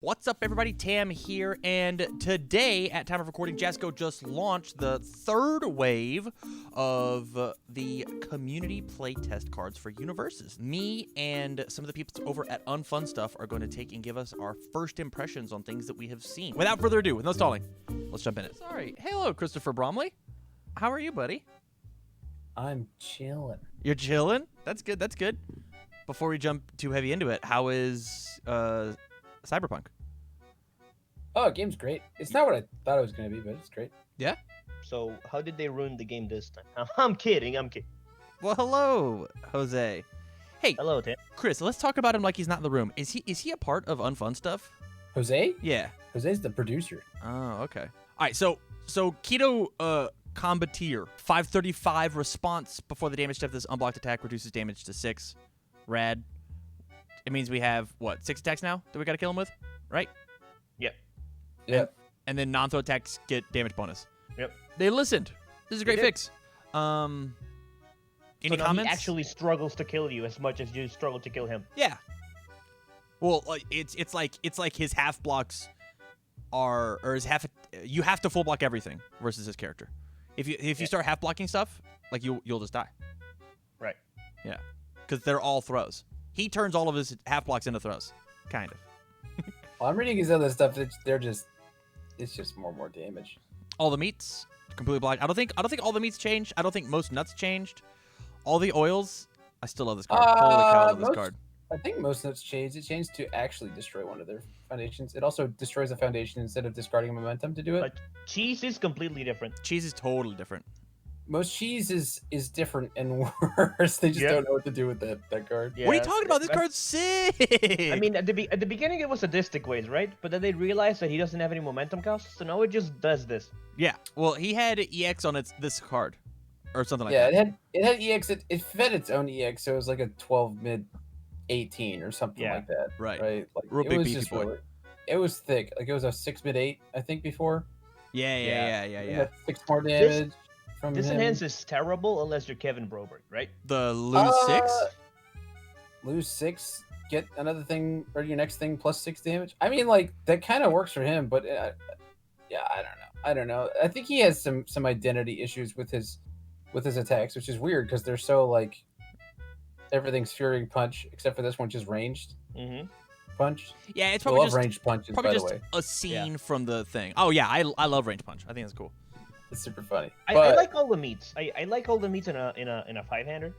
What's up, everybody? Tam here, and today, at time of recording, Jasco just launched the third wave of the community playtest cards for UniVersus. Me and some of the people over at UNFUNSTUFF are going to take and give us our first impressions on things that we have seen. Without further ado, with no stalling, let's jump in it. Sorry. Hello, Christopher Bromley. How are you, buddy? I'm chilling. You're chilling? That's good. That's good. Before we jump too heavy into it, how is Cyberpunk? Oh, game's great. It's not what I thought it was going to be, but it's great. Yeah? So how did they ruin the game this time? I'm kidding. Well, hello, Jose. Hey, Hello, Tim. Chris, let's talk about him like he's not in the room. Is he a part of UNFUNSTUFF? Jose? Yeah. Jose's the producer. Oh, okay. All right, so Keto Combateer, 535 response before the damage step. This unblocked attack reduces damage to 6. Rad. It means we have, what, 6 attacks now that we got to kill him with, right? Yep. Yep. And then non-throw attacks get damage bonus. Yep. They listened. This is a great They did. fix. Any So now comments? he actually struggles to kill you as much as you struggle to kill him. Yeah. Well, it's like his half blocks are, or his half. You have to full block everything versus his character. If you start half blocking stuff, like you'll just die. Right. Yeah, because they're all throws. He turns all of his half blocks into throws, kind of. Well, I'm reading his other stuff. It's just more damage. All the meats completely blocked. I don't think all the meats changed. I don't think most nuts changed. All the oils. I still love this card. Holy cow, I love this card. I think most notes changed. It changed to actually destroy one of their foundations. It also destroys a foundation instead of discarding momentum to do it. But cheese is completely different. Cheese is totally different. Most cheese is different and worse. They just don't know what to do with that card. Yeah, What are you talking about? This card's sick. I mean, at the beginning it was sadistic ways, right? But then they realized that he doesn't have any momentum costs, so now it just does this. Yeah. Well, he had EX on this card, or something like Yeah, that. it had EX. It fed its own EX, so it was like a 12 mid 18 or something Yeah. like that. Right. Right. Like Real it big was beefy just boy. really, it was thick. Like it was a 6 mid 8, I think, before. Yeah. It had 6 more damage from This him. enhance is terrible unless you're Kevin Broberg, right? The lose 6. Lose 6, get another thing or your next thing plus 6 damage. I mean, like that kind of works for him, but yeah, I don't know. I think he has some identity issues with his attacks, which is weird because they're so like everything's Fury Punch except for this one, just ranged Mm-hmm. punch. Yeah, it's I probably love just ranged punches, probably by just the way. a scene from the thing. Oh yeah, I love range punch. I think that's cool. It's super funny. I But like all the meats. I like all the meats in a 5-hander.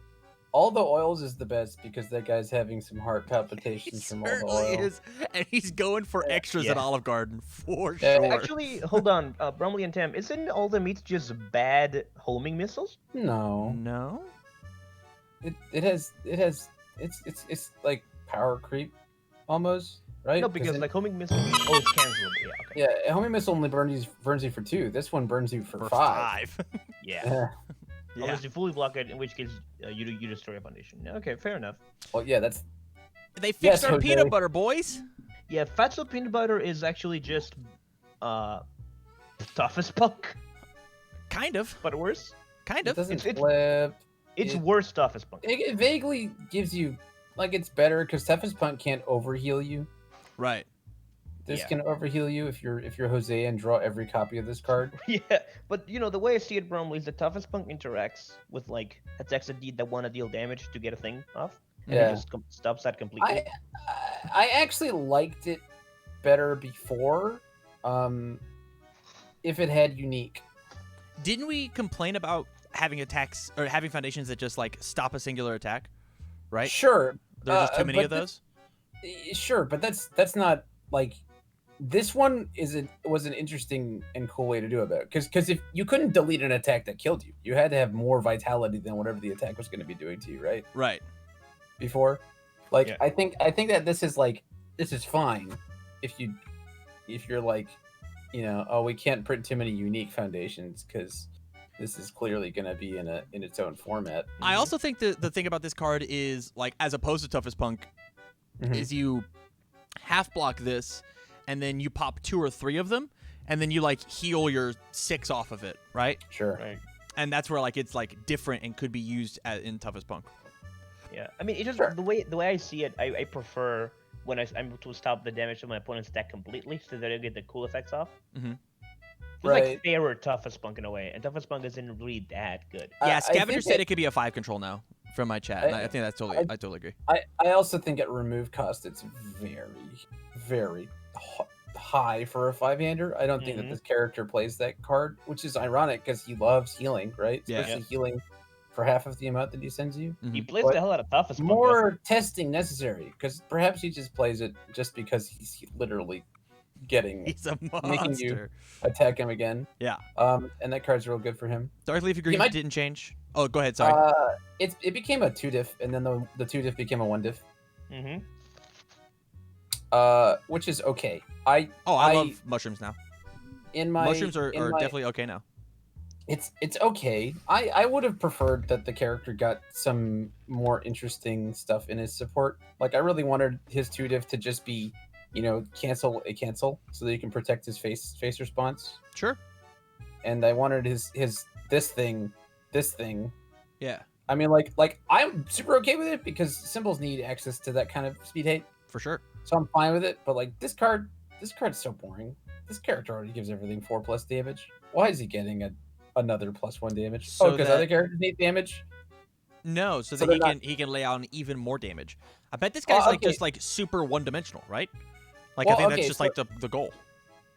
all the oils is the best because that guy's having some heart palpitations from all the Certainly oil. is, and he's going for extras at Yeah. Olive Garden for Yeah. sure. Actually, hold on, Bromley and Tam, isn't all the meats just bad homing missiles? No, No. it's like power creep almost, right? No, because like homing missiles, oh, it's cancelable. Yeah, okay. yeah, homing missile only burns you for 2. This one burns you for For 5. 5. Yeah. Yeah. Yeah. Unless you fully block it, in which case you destroy a foundation. Yeah, okay, fair enough. Well, yeah, that's They fixed Yes, our Jose. peanut butter, boys. Yeah, Fatso peanut butter is actually just toughest punk, Kind of. but worse. Kind it of. doesn't it's- flip. It's It- worse toughest punk. It vaguely gives you like it's better because toughest punt can't overheal you. Right. This Yeah. can overheal you if you're Jose and draw every copy of this card. Yeah, but you know the way I see it, Bromley, is the toughest punk interacts with like attacks that want to deal damage to get a thing off. And Yeah. it just stops that completely. I actually liked it better before, if it had unique. Didn't we complain about having attacks or having foundations that just like stop a singular attack? Right. Sure, There are just too many but of those. Sure, but that's not like this one was an interesting and cool way to do it because if you couldn't delete an attack that killed you, you had to have more vitality than whatever the attack was going to be doing to you, right? Right. Before, like Yeah. I think that this is fine if you're like, oh, we can't print too many unique foundations because this is clearly going to be in its own format. I also think the thing about this card is like as opposed to toughest punk Mhm. is you half block this and then you pop 2 or 3 of them and then you like heal your 6 off of it, right? Sure. Right. And that's where like it's like different and could be used in toughest punk. Yeah, I mean, it just Sure. the way I see it, I prefer when I'm able to stop the damage of my opponent's deck completely, so that I get the cool effects off. Mhm. It's Right. like fairer Toughest Spunk in a way, and Toughest Spunk isn't really that good. Yeah, I Scavenger think said it- it could be a 5 control now from my chat. And I think that's totally. I totally agree. I also think at remove cost it's very high for a 5-hander. I don't think that Mhm. this character plays that card, which is ironic because he loves healing, right? Yeah. Especially healing for half of the amount that he sends you. He Mhm. plays But the hell out of Toughest Spunk. though. More testing necessary because perhaps he just plays it just because he's literally getting He's a making you monster. attack him again. Yeah. And that card's real good for him. Dark Leafy Green might- didn't change. Oh, go ahead. Sorry. It became a 2-diff, and then the 2-diff became a 1-diff. Mhm. Which is okay. I I love mushrooms now. in my Mushrooms are in my- definitely okay now. It's okay. I would have preferred that the character got some more interesting stuff in his support. Like I really wanted his 2-diff to just be, cancel a cancel so that you can protect his face response. Sure. And I wanted his this thing. Yeah, I mean, like I'm super okay with it because symbols need access to that kind of speed hate, for sure. so I'm fine with it. But like this card's so boring. This character already gives everything 4+ damage. Why is he getting another +1 damage? So Because that- other characters need damage. No, so So that they're he can lay on even more damage. I bet this guy's okay. just like super one-dimensional, right? Like Well, I think okay, that's just so- like the goal.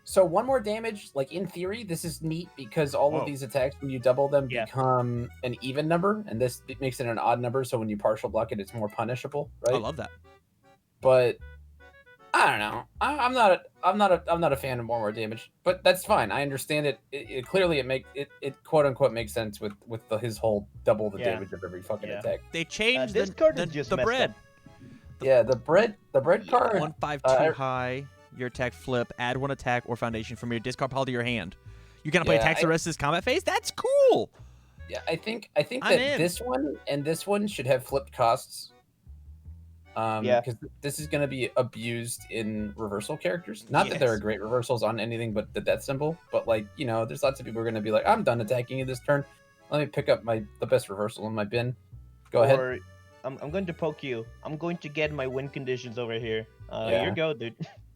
So 1 more damage, like in theory, this is neat because all Whoa. of these attacks, when you double them, Yeah. become an even number, and this makes it an odd number. So when you partial block it, it's more punishable, right? I love that. But I don't know. I'm not a fan of more damage, but that's fine. I understand it. It clearly it quote unquote makes sense with his whole double the Yeah. damage of every fucking Yeah. attack. They changed this the card is just the messed bread. up. Yeah, the bread card. 1/5 too I- high. Your attack flip. Add 1 attack or foundation from your discard pile to your hand. You cannot play Yeah, attacks the rest of this combat phase. That's cool. Yeah, I think I'm that in. this one and this one should have flipped costs. Yeah. Because this is going to be abused in reversal characters. Not that there are Yes. great reversals on anything but the death symbol, but like there's lots of people who are going to be like, I'm done attacking you this turn. Let me pick up the best reversal in my bin. Go ahead. Or I'm going to poke you. I'm going to get my win conditions over here. Yeah. Here you go, dude.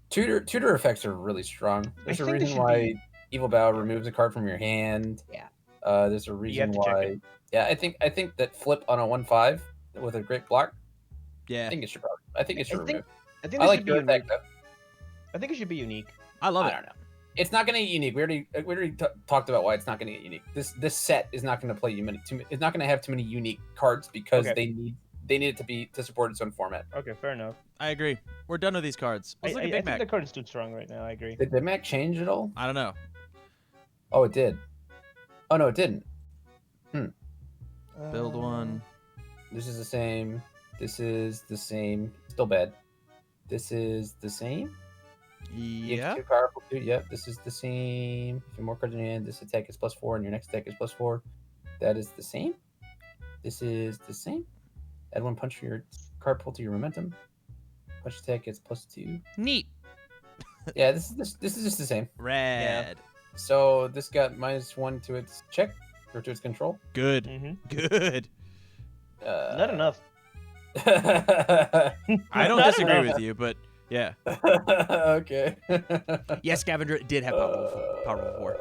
Tutor effects are really strong. There's a think they reason should why be- Evil Bow removes a card from your hand. Yeah. There's a have reason to check why. it. Yeah, I think that flip on a 1/5 with a great block. Yeah, I think it should remove. I think I it like should your be attack unique. though. I think it should be unique. I love I it. don't know. It's not going to get unique. We already talked about why it's not going to get unique. This set is not going to play it's not going to have too many unique cards because Okay. they need it to support its own format. Okay, fair enough. I agree. We're done with these cards. I Let's look at Big think Mac. the card is too strong right now. I agree. Did the Mac change at all? I don't know. Oh, it did. Oh no, it didn't. Build one. This is the same. This is the same. Still bad. This is the same. Yeah. Too powerful too. Yep. This is the same. If you have more cards in your hand, this attack is +4, and your next attack is +4. That is the same. This is the same. Add 1 punch for your card pull to your momentum. Punch attack is +2. Neat. Yeah, this is just the same. Red. So this got -1 to its check or to its control. Good. Mm-hmm. Good. Not enough. I don't Not disagree enough. with you, but yeah. Okay. Yes, Scavenger did have powerful 4.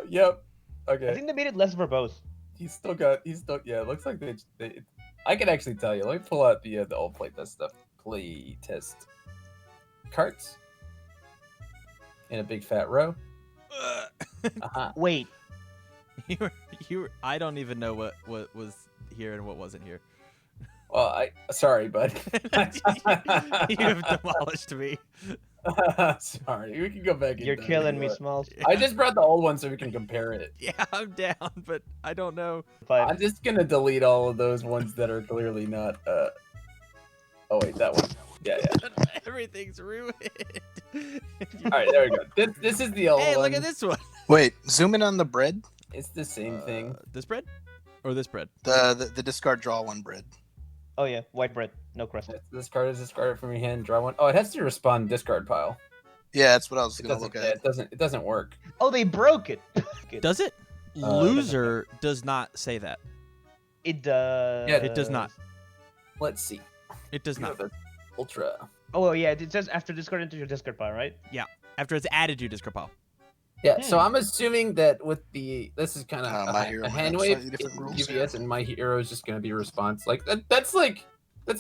Yep. I Okay. think they made it less verbose. He's still. Yeah. It looks like they. I can actually tell you. Let me pull out the old playtest stuff. Playtest carts in a big fat row. Uh-huh. Wait, you were, I don't even know what was here and what wasn't here. Well, sorry, bud. You have demolished me. Sorry. We can go back. you're and killing me, do it. Smalls. I just brought the old one so we can compare it. Yeah, I'm down, but I don't know. But I'm just gonna delete all of those ones that are clearly not. Oh wait, that one. Yeah. Everything's ruined. All right, there we go. This is the old Hey, one. look at this one. Wait, zoom in on the bread. It's the same thing. This bread? Or this bread? The discard draw one bread. oh yeah, white bread, no crust. This card is discarded from your hand. Draw one. Oh, it has to respond discard pile. Yeah, that's what I was It gonna doesn't. look Yeah, at. it doesn't work. Oh, they broke it. Does it? Loser does not say that. It does. Yeah, it does not. Let's see. It does not. UniVersus Ultra. Oh yeah, it says after discard into your discard pile, right? After it's added to your discard pile. Yeah, so I'm assuming that with this is kind of My Hero a might hand have wave slightly different rules, UVS, and My Hero is just going to be a response. Like that's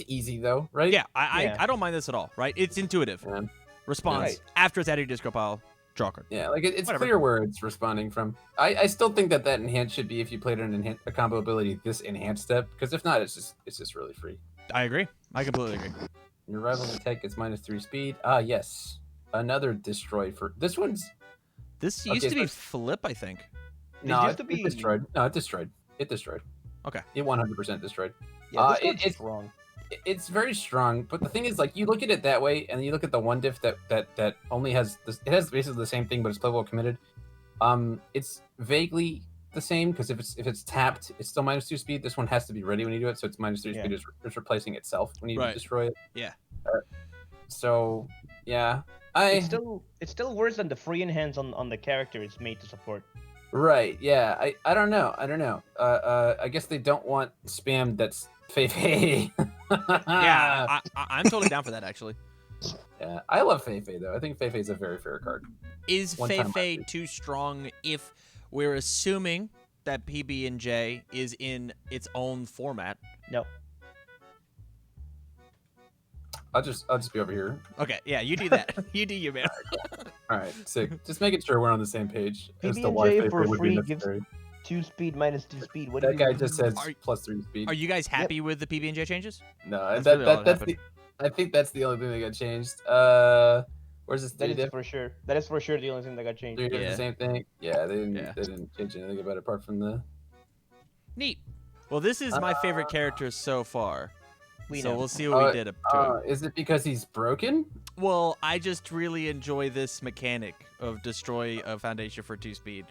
easy though, right? Yeah, Yeah. I don't mind this at all, right? It's intuitive. Yeah. Response Right. after it's added to your discard pile, draw a card. Yeah, like it's Whatever. clear where it's responding from. I still think that enhance should be if you played a combo ability this enhance step, because if not, it's just really free. I agree. I completely agree. Your rival's attack gets -3 speed. Yes, another destroy for this one's. This Okay, used to so be flip, I think. No, used to it be- destroyed. No, it destroyed. It destroyed. Okay. It 100% destroyed. Yeah, this it- card's it's- strong. It's very strong, but the thing is, like, you look at it that way, and you look at the one diff that only has this. It has basically the same thing, but it's playable committed. It's vaguely the same because if it's tapped, it's still -2 speed. This one has to be ready when you do it, so it's -3 Yeah. speed. It's replacing itself when you Right. destroy it. Yeah. So yeah, It's still worse than the free enhance on the character it's made to support. right. Yeah, I don't know. I guess they don't want spam that's Fei. Yeah, I'm totally down for that, actually. Yeah, I love Fei though. I think Fei is a very fair card. Is One Fei time Fei left. too strong if we're assuming that PB&J is in its own format? No. I'll just be over here. Okay, yeah, you do that. You do you, man. All right, sick. Just making sure we're on the same page as to why PB&J Fei for would be free gives necessary. 2 speed -2 speed. What do That you guy just says Are- +3 speed. Are you guys happy with the PB&J changes? No, That's really all that that's happened. I think that's the only thing that got changed. Where's this That 3 is diff? for sure. That is for sure the only thing that got changed. 3 diff Yeah. the same thing? Yeah, Yeah. they didn't change anything about it apart from the. Neat. Well, this is my favorite character so far. We So know. we'll see what we did up to it. Is it because he's broken? Well, I just really enjoy this mechanic of destroy a foundation for 2 speed.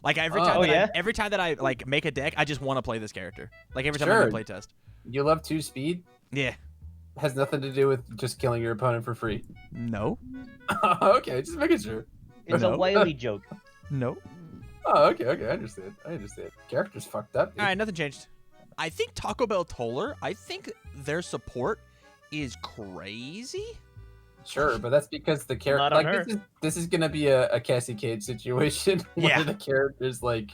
Like every time Oh, that yeah? every time that I like make a deck, I just want to play this character. Like every time I Sure. play playtest. You love 2 speed? Yeah. Has nothing to do with just killing your opponent for free. No. Okay, just making sure. It's No. a wily joke. No. Oh, okay, I understand. Character's fucked up. Dude. All right, nothing changed. I think Taco Bell Toller, I think their support is crazy. Sure, but that's because the character, Not on like her. this is gonna be a Cassie Cage situation where Yeah. the character's like,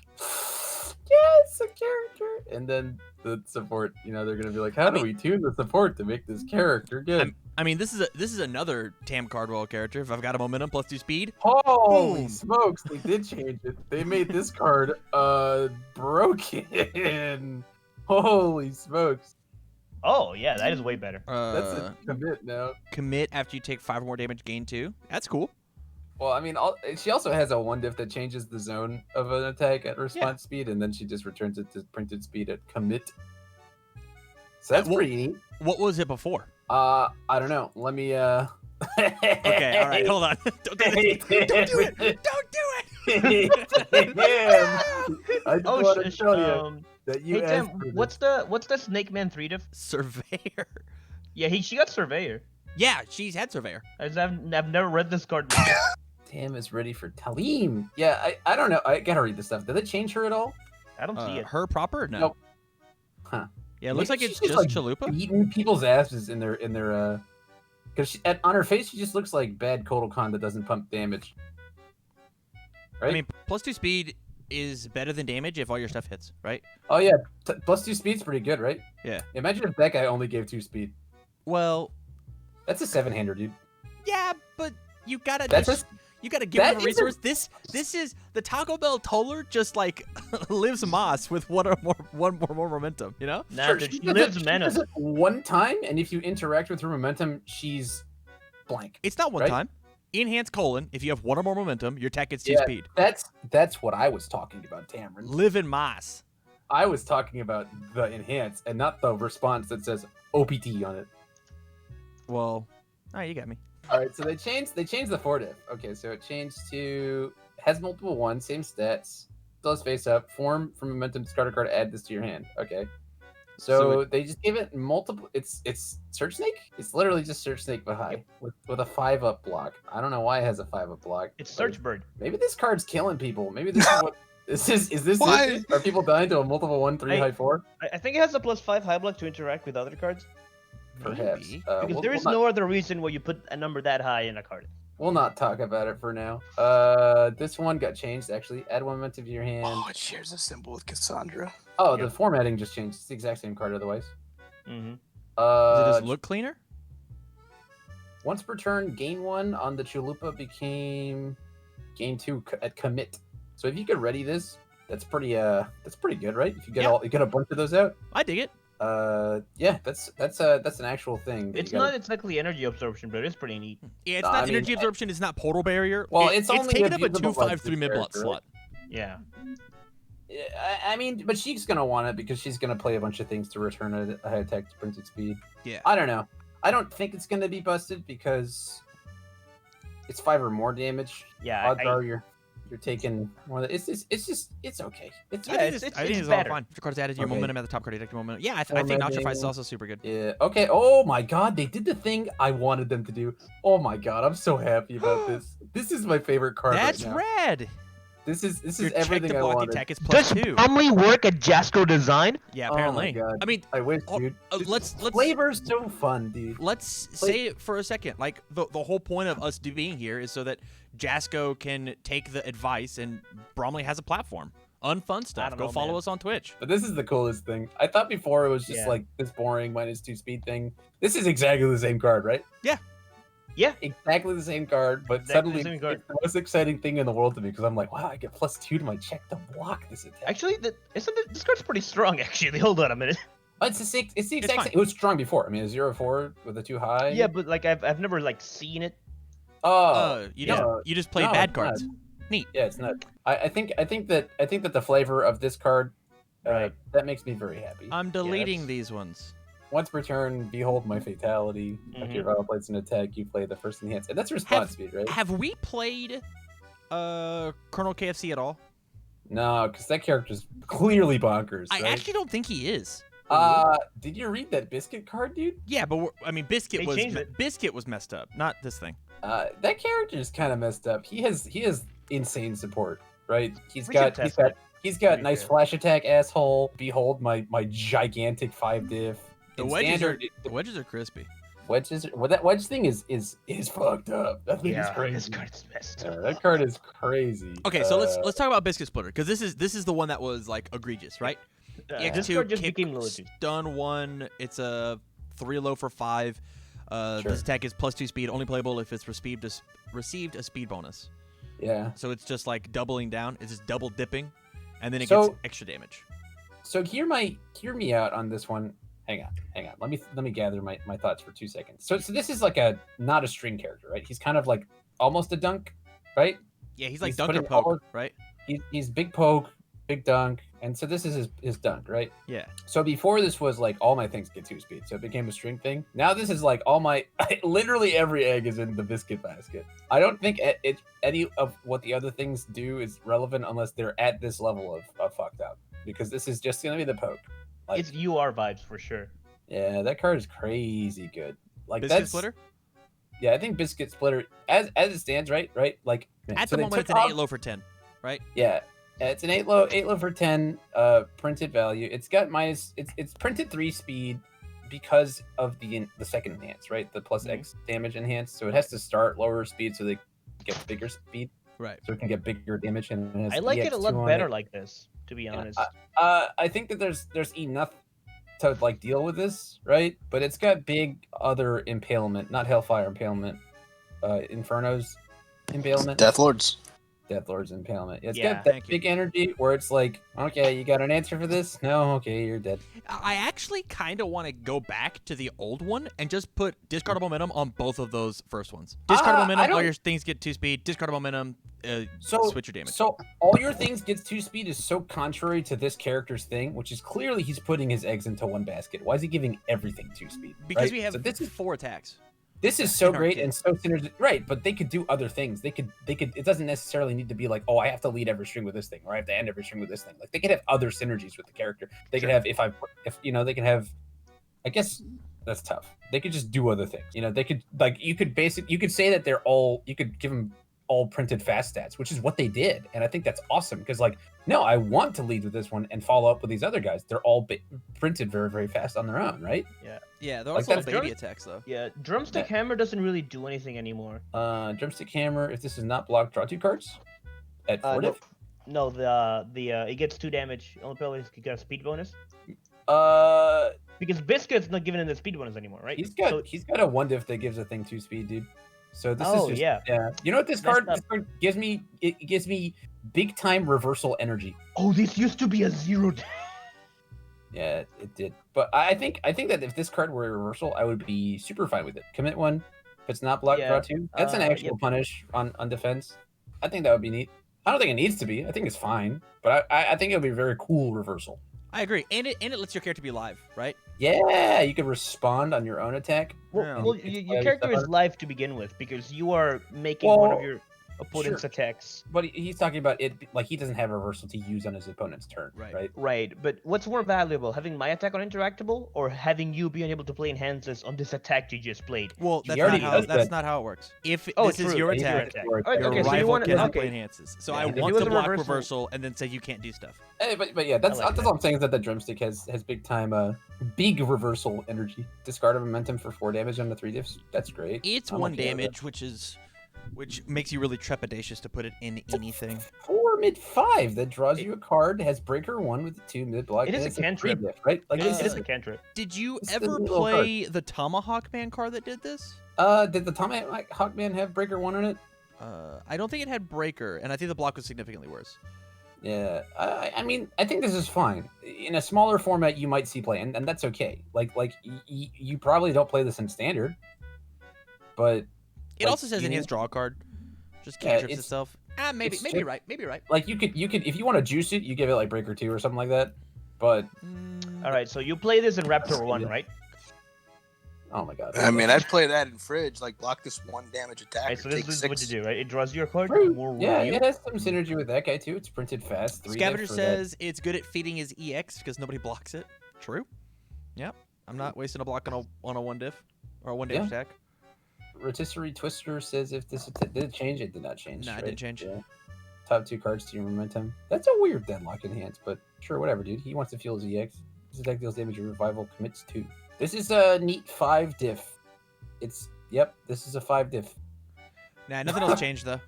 yeah, it's a character, and then the support, they're gonna be like, how do we tune the support to make this character good? I mean, this is another Tam Cardwell character. If I've got a momentum +2 speed, Holy Boom. smokes, they did change it. They made this card broken. Holy smokes, Oh yeah, that is way better. that's a commit now. commit after you take 5 or more damage, gain 2. That's cool. Well, I mean, she also has a 1 diff that changes the zone of an attack at response speed, and then she just returns it to printed speed at commit. So that's Well- pretty neat. What was it before? I don't know. Let me. Okay, all right, hold on. Don't do this. Don't do it. Don't do it. Damn. I just Oh, want to tell you that you hey asked Tim, for this. what's the Snake Man 3 diff? Surveyor. Yeah, she got Surveyor. Yeah, she's had Surveyor. I've never read this card before. Tam is ready for Talim. Yeah, I don't know. I gotta read this stuff. Did it change her at all? I don't see it. Her proper? No. Nope. Huh. Yeah, it looks like Maybe it's she's just like Chalupa. Beating people's asses in their because on her face she just looks like bad Kodokan that doesn't pump damage. Right? I mean, +2 speed is better than damage if all your stuff hits, right? Oh yeah, +2 speed's pretty good, right? Yeah. Imagine if that guy only gave 2 speed. Well, That's a 7-hander, dude. yeah, but you gotta That's just, you gotta give that him a isn't- resource. This is the Taco Bell Toller just like lives Moss with one more momentum, you know? Nah, Sure, dude, she does lives it- mana. does it one time, and if you interact with her momentum, she's blank. It's not one Right? time. Enhance : if you have 1 or more momentum, your attack gets 2 Yeah. speed. That's what I was talking about, Tamron. Live in Moss. I was talking about the enhance and not the response that says OPT on it. Well, all right, you got me. All right, so they changed the 4 diff. Okay, so it changed to has multiple 1, same stats, does face up, form from momentum, discard a card, add this to your hand. Okay. So they just gave it multiple. It's Search Snake. It's literally just Search Snake Bahai with a 5-up block. I don't know why it has a 5-up block. It's but Search Bird. Maybe this card's killing people. Maybe this is what this is. Is this Why? it? Are people dying to a multiple 1/3 I- high 4? I think it has a +5 high block to interact with other cards. perhaps. Maybe. Because there is no other reason why you put a number that high in a card. We'll not talk about it for now. This one got changed actually. Add 1 momentum to your hand. Oh, it shares a symbol with Cassandra. Oh, Yeah. the formatting just changed. It's the exact same card otherwise. Mm-hmm. Does it just look cleaner? Once per turn, gain 1 on the Chalupa became gain 2 at commit. So if you could ready this, that's pretty good, right? If you get Yeah. you get a bunch of those out. I dig it. Yeah, that's an actual thing. that It's you gotta- not exactly energy absorption, but it's pretty neat. Yeah, it's No, not I mean, energy absorption. It's not portal barrier. Well, it's only taking up a abusable by 2/5/3 this mid block character, slot. Yeah. I mean, but she's gonna want it because she's gonna play a bunch of things to return a high attack to printed speed. Yeah. I don't know. I don't think it's gonna be busted because it's 5 or more damage. Yeah. Odds are you're taking more. It's okay. It's Yeah, I think it's it's all better. fine. Your cards added to your Okay. momentum at the top card. Deduct your momentum. Yeah, I think Notch Fight is also super good. yeah. Okay. Oh my God, they did the thing I wanted them to do. Oh my God, I'm so happy about this. This is my favorite card. That's right now. rad. This is Your check everything to I block wanted. attack is Does +2. Bromley work at Jasco Design? Yeah, Oh my apparently. God. I mean, I wish, oh, dude. let's Flavor's so fun, dude. let's say it for a second. Like the whole point of us being here is so that Jasco can take the advice, and Bromley has a platform. Unfun stuff. don't Go know, follow man. us on Twitch. But this is the coolest thing. I thought before it was just Yeah. like this boring -2 speed thing. This is exactly the same card, right? Yeah. Exactly the same card, but Exactly the suddenly same card. it's the most exciting thing in the world to me because I'm like, wow, I get +2 to my check to block this attack. Actually, this card's pretty strong. Actually, hold on a minute. Oh, it's the exact fine. same. It was strong before. I mean, a 0/4 with a 2 high. Yeah, but like I've never like seen it. Oh, You just played No, bad it's cards. not. Neat. Yeah, it's not. I think that the flavor of this card, Right. that makes me very happy. I'm deleting Yes. these ones. Once per turn, behold my fatality. After your battle plates an attack, you play the first enhance. And that's response speed, right? Have we played Colonel KFC at all? No, because that character's clearly bonkers. I right? actually don't think he is. Did you read that biscuit card, dude? Yeah, but I mean, Biscuit They was changed it. Biscuit was messed up, not this thing. That character is kind of messed up. He has insane support, right? We should test it. He's got Pretty nice good. flash attack, asshole. Behold my gigantic 5 diff. The In wedges standard, the wedges are crispy. wedges. Well, that wedge thing is fucked up. That thing is Yeah, crazy. this card's messed up. That card is crazy. Okay, so let's talk about Biscuit Splitter because this is the one that was like egregious, right? This X2 card just kick, became limited. stun 1. It's a 3 low for 5. Sure. This attack is +2 speed, only playable if it's received a speed bonus. Yeah. So it's just like doubling down. It's just double dipping, and then it So- gets extra damage. So hear me out on this one. Hang on. Let me gather my thoughts for 2 seconds. So this is like not a string character, right? He's kind of like almost a dunk, right? Yeah, he's like He's dunk or putting all poke, of- right? He's big poke, big dunk, and so this is his dunk, right? Yeah. So before this was like all my things get 2 speed, so it became a string thing. Now this is like literally every egg is in the biscuit basket. I don't think any of what the other things do is relevant unless they're at this level of fucked up, because this is just gonna be the poke. Like, It's UR vibes for sure. yeah, that card is crazy good. Like Biscuit that's Splitter? yeah, I think biscuit splitter as it stands, right? Like At so the they moment, it's took an off- 8 low for 10, right? Yeah, it's an 8 low for 10 printed value. It's got it's printed 3 speed because of the second enhance, right? The plus Mhm. X damage enhance. So it has to start lower speed so they get bigger speed, Right. so it can get bigger damage. And it has I like it a EX2 lot on better it. like this, to be honest. I think that there's enough to like deal with this, right? But it's got big other impalement, not Hellfire impalement, Inferno's impalement. Death Lords. Deathlord's impalement. It's Yeah, got that thank you. big energy where it's like, okay, you got an answer for this? No, okay, you're dead. I actually kind of want to go back to the old one and just put discard momentum on both of those first ones. Discard I momentum, all don't- your things get 2 speed. Discard momentum, So switch your damage. So all your things gets 2 speed is so contrary to this character's thing, which is clearly he's putting his eggs into one basket. Why is he giving everything 2 speed? Because right? we have So this is 4 attacks. This is so in our great kit. and so synergistic. Right, but they could do other things. They could. It doesn't necessarily need to be like, oh, I have to lead every string with this thing, or I have to end every string with this thing. Like they could have other synergies with the character. They could Sure. have they could have. I guess that's tough. They could just do other things. They could you could say that they're all. You could give them all printed fast stats, which is what they did, and I think that's awesome because like no, I want to lead with this one and follow up with these other guys. They're all printed very very fast on their own, right? Yeah, they're Like, also little that's baby attacks though. Yeah, drumstick hammer doesn't really do anything anymore. Drumstick hammer. If this is not blocked, draw 2 cards at 4 diff. No, it gets 2 damage. Only probably you get a speed bonus. Because Biscuit's not giving him the speed bonus anymore, right? He's got a 1 diff that gives a thing 2 speed, dude. So this Oh, is just, yeah. You know what this card gives me? It gives me big time reversal energy. Oh, this used to be a 0. Yeah, it did. But I think that if this card were a reversal, I would be super fine with it. Commit 1. If it's not blocked, draw 2. That's an actual punish on defense. I think that would be neat. I don't think it needs to be. I think it's fine. But I think it would be a very cool reversal. I agree, and it lets your character be live, right? Yeah, you can respond on your own attack. Well, your character is live to begin with because you are making one of your opponent's attacks. But he's talking about it like he doesn't have reversal to use on his opponent's turn, right? Right, but what's more valuable, having my attack on interactable or having you being able to play enhances on this attack you just played? Well, that's not how it works. If this is your attack, your rival can play enhances. So I want to block reversal and then say you can't do stuff. Hey, but yeah, that's all I'm saying is that the drumstick has big time big reversal energy. Discard of momentum for 4 damage on the 3 diffs. That's great. It's 1 damage, which makes you really trepidatious to put it in anything. 4 mid 5 that draws you a card, has breaker 1 with the 2 mid block. It is a cantrip, right? Like it is a cantrip. Did you ever play the Tomahawk Man card that did this? Did the Tomahawk Man have breaker 1 on it? I don't think it had breaker, and I think the block was significantly worse. Yeah, I mean, I think this is fine. In a smaller format, you might see play, and that's okay. Like you probably don't play this in standard, but it also says enhanced draw card. Just cantrips itself. Maybe right. Like you could if you want to juice it, you give it like breaker 2 or something like that. But all right, so you play this in Raptor 1, right? Oh my god. I mean, I'd play that in Fridge, like block this 1 damage attack. Right, so this is what you do, right? It draws your card. Yeah, it has some synergy with that guy too. It's printed fast. Scavenger says it's good at feeding his EX because nobody blocks it. True. Yep. I'm not wasting a block on a 1 diff or a 1 damage attack. Rotisserie Twister says if this did it change, it did not change. Nah, it didn't change. Yeah. Top 2 cards to your momentum. That's a weird deadlock enhance, but sure, whatever, dude. He wants to fuel his EX. This attack deals damage or revival, commits 2. This is a neat 5 diff. This is a 5 diff. Nah, nothing else changed though.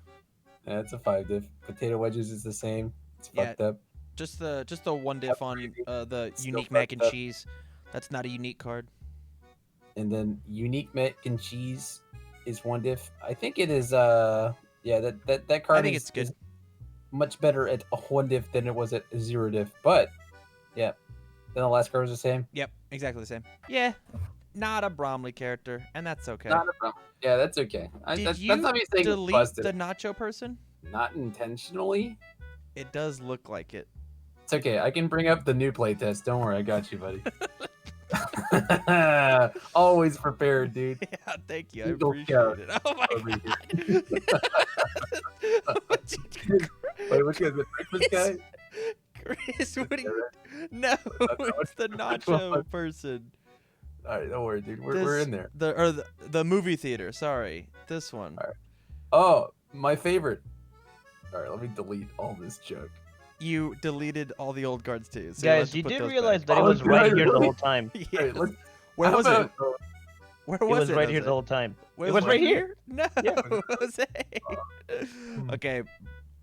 Yeah, it's a 5 diff. Potato wedges is the same. It's fucked up. Just the 1 diff on the unique mac and cheese. That's not a unique card. And then unique mac and cheese is 1 diff. I think it is that card I think it's good. Is much better at a 1 diff than it was at a 0 diff. But yeah. Then the last card was the same. Yep, exactly the same. Yeah. Not a Bromley character, and that's okay. Not a problem. Yeah, that's okay. Did you that's not me saying delete busted. the nacho person? Not intentionally. It does look like it. It's okay. I can bring up the new playtest. Don't worry, I got you, buddy. Always prepared, dude. Yeah, thank you. I appreciate it. Oh my god. Wait, which guy's the breakfast guy? Chris, what are you? No, it's the nacho person. All right, don't worry, dude. We're in there. The movie theater. Sorry, this one. All right. Oh, my favorite. All right, let me delete all this junk. You deleted all the old cards too. So guys, you did realize that it was right here the whole time. Yeah. Where was it? Where was it? It was right here the whole time. It was right here? No, Jose. Okay,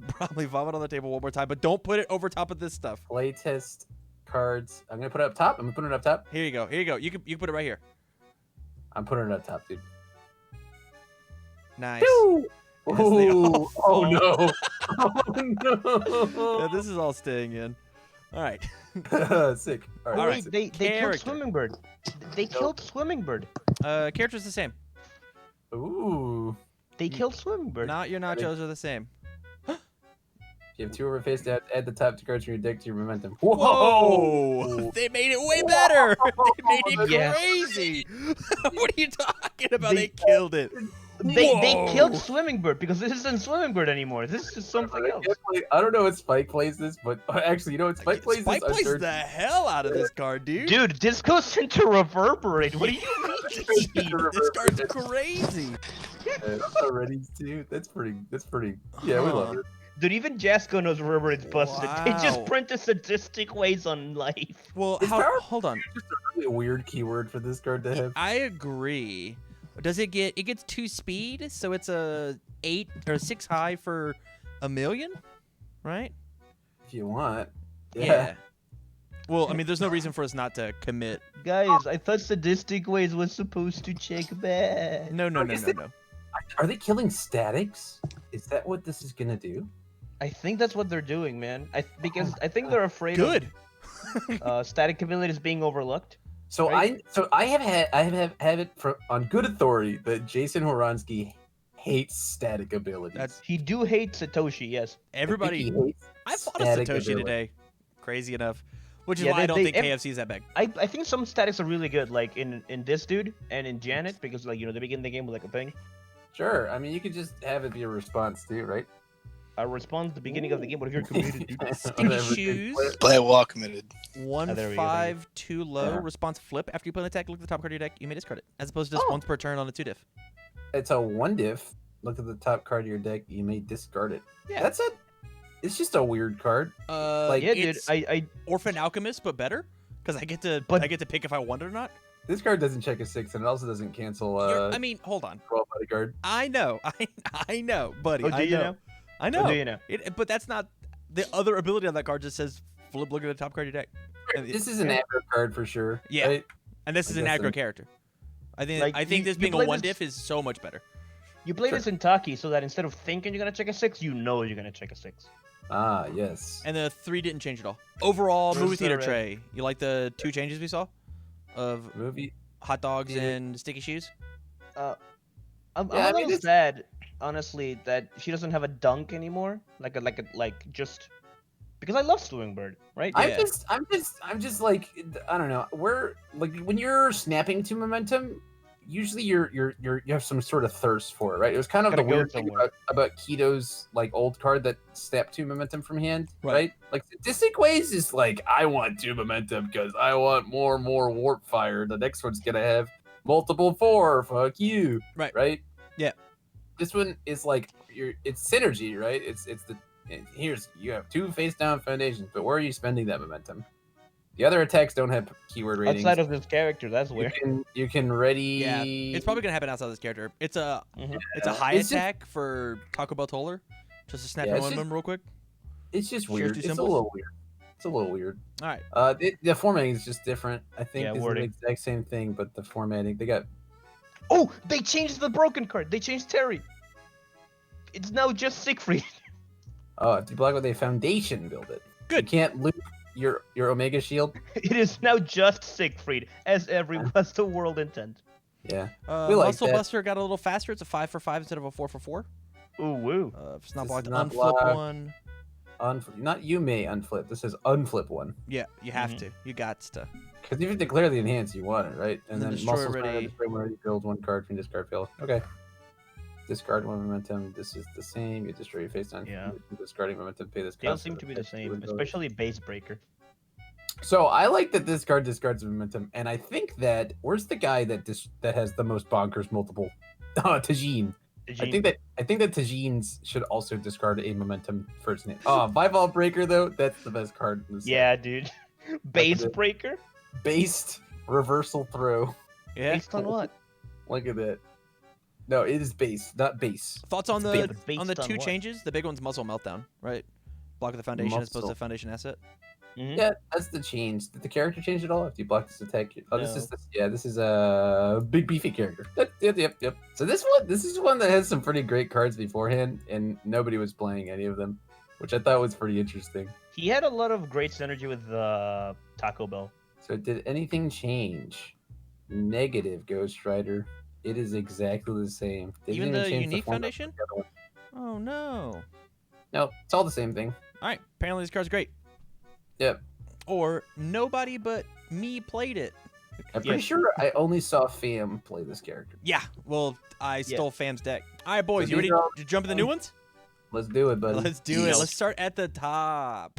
probably vomit on the table one more time, but don't put it over top of this stuff. Playtest cards. I'm gonna put it up top. I'm gonna put it up top. Here you go. Here you go. You can put it right here. I'm putting it up top, dude. Nice. Ooh, oh no. Oh no. Yeah, this is all staying in. All right. Sick. All Oh, right. wait, they killed Swimming Bird. They killed Swimming Bird. Character's the same. Ooh. They killed Swimming Bird. Not your nachos are the same. You have 2 over face to add the top 2 cards from your deck to your momentum. Whoa! They made it way better. They made it Yeah. crazy. What are you talking about? They killed it. They killed Swimming Bird because this isn't Swimming Bird anymore. This is just something else. I don't know what Spike plays this, but actually, you know what Spike plays Spike this? plays the hell out of this card, dude. Dude, this goes into Reverberate. What do you mean? This card's crazy. Already, too. That's pretty. Yeah, we love Huh. it. Dude, even Jasco knows wherever it's busted. They just Wow. print the sadistic ways on life. Well, Is power- hold on. Just a really weird keyword for this card to have. I agree. Does it get? It gets 2 speed, so it's a 8 or 6 high for a million, right? If you want. Yeah. Well, I mean, there's no reason for us not to commit. Guys, I thought sadistic ways was supposed to check back. No. Are they killing statics? Is that what this is gonna do? I think that's what they're doing, man. Because I think they're afraid Good. of static abilities being overlooked. So Right. I have it on good authority that Jason Horansky hates static abilities. That's He do hate Satoshi, yes. everybody. I fought a static Satoshi ability. today. Crazy enough. Which is Yeah, why I don't think they- KFC is that big. I think some statics are really good, like in this dude and in Janet, because like they begin the game with like a thing. Sure. I mean, you could just have it be a response too, right? I respond at the beginning of the game. What if you're committed, dude? Sticky Whatever. shoes. Play it well committed. One there we go, 5 too low. Yeah. Response flip. After you put an attack, look at the top card of your deck. You may discard it, as opposed to just Oh. once per turn on a 2 diff. It's a 1 diff. Look at the top card of your deck. You may discard it. Yeah. That's it. It's just a weird card. Like Yeah, dude. it's I Orphan Alchemist, but better, because I get to pick if I want it or not. This card doesn't check a 6, and it also doesn't cancel I mean, hold on. 12 bodyguard. I know, I know, buddy. Oh, do I you know. know? I Oh, know. do you know? But that's not the other ability on that card. Just says flip. Look at the top card of your deck. And This is an aggro card for sure. Yeah. Right? And this is an guess aggro I'm- character. I think. Like, I think you- this you being a play 1 this- diff is so much better. You play Sure. this in Taki so that instead of thinking you're gonna check a 6, you know you're gonna check a 6. Ah, yes. And the 3 didn't change at all. Overall, Where's movie the theater red? tray. You like the 2 changes we saw, of Movie. hot dogs Yeah. and sticky shoes? I'm Yeah, I a mean, little it's- sad, honestly, that she doesn't have a dunk anymore. Just because I love Slewing Bird, right? Yeah. I'm just like, I don't know. We're like, when you're snapping to momentum, usually you have some sort of thirst for it, right? It was kind of the Gotta go weird thing somewhere. about Keto's like old card that snapped to momentum from hand, Right. right? Like Sadistic Ways is like, I want 2 momentum because I want more warp fire. The next one's gonna have multiple 4. Fuck you. Right. Right. Yeah. This one is like it's synergy, right? Here's you have 2 face down foundations, but where are you spending that momentum? The other attacks don't have keyword ratings. Outside of this character, that's you weird. can ready. Yeah, it's probably gonna happen outside this character. It's a Mhm. it's a high It's just- attack for Taco Bell Toller. Just to snap Yeah, your it's one just- member real quick. It's just Shares weird. 2 It's a symbols? little weird. It's a little weird. All right. The formatting is just different. I think Yeah, it's the wording. exact same thing, but the formatting they got. Oh, they changed the broken card. They changed Terry. It's now just Siegfried. Oh, if you block with a foundation, build it. Good. You can't loop your Omega Shield. It is now just Siegfried, as was the world intent. Yeah. We like Muscle that. Buster got a little faster. It's a 5 for 5 instead of a 4 for 4. Ooh woo. If it's not This blocked, is not unflip blocked. one. Not you may unflip. This is unflip one. Yeah, you have Mhm. to. You got to. Because if you declare the enhance, you want it, right? And then then destroy muscles already. already build 1 card from discard field. Okay. Discard 1 momentum. This is the same. You destroy your face down. Yeah. Discarding momentum. Pay this They all cost seem for to be the text same, window. especially Base Breaker. So I like that this card discards momentum, and I think that where's the guy that has the most bonkers multiple? Tajin. I think that Tajin's should also discard a momentum first name. Oh, 5-all breaker though, that's the best card in the set. Yeah, dude. Base it. Breaker? Based reversal throw. Yeah. Based on what? Look at that. No, it is base, not base. Thoughts on It's the based on the on 2 what? changes? The big one's Muzzle Meltdown, right? Block of the foundation as opposed to Muscle. foundation asset. Mhm. Yeah, that's the change. Did the character change at all? If you block this attack, oh, this No. is this is a big beefy character. Yep. So this is one that has some pretty great cards beforehand, and nobody was playing any of them, which I thought was pretty interesting. He had a lot of great synergy with Taco Bell. So did anything change? Negative, Ghost Rider. It is exactly the same. They Even didn't the change unique format foundation? of the other one. Oh no. No, it's all the same thing. All right. Apparently this card's great. Yep. Or nobody but me played it. I'm pretty sure I only saw Fam play this character. Yeah. Well, I stole Fam's deck. All right, boys. So You ready these are all- to jump in the new ones? Let's do it, buddy. Let's do it. Let's start at the top.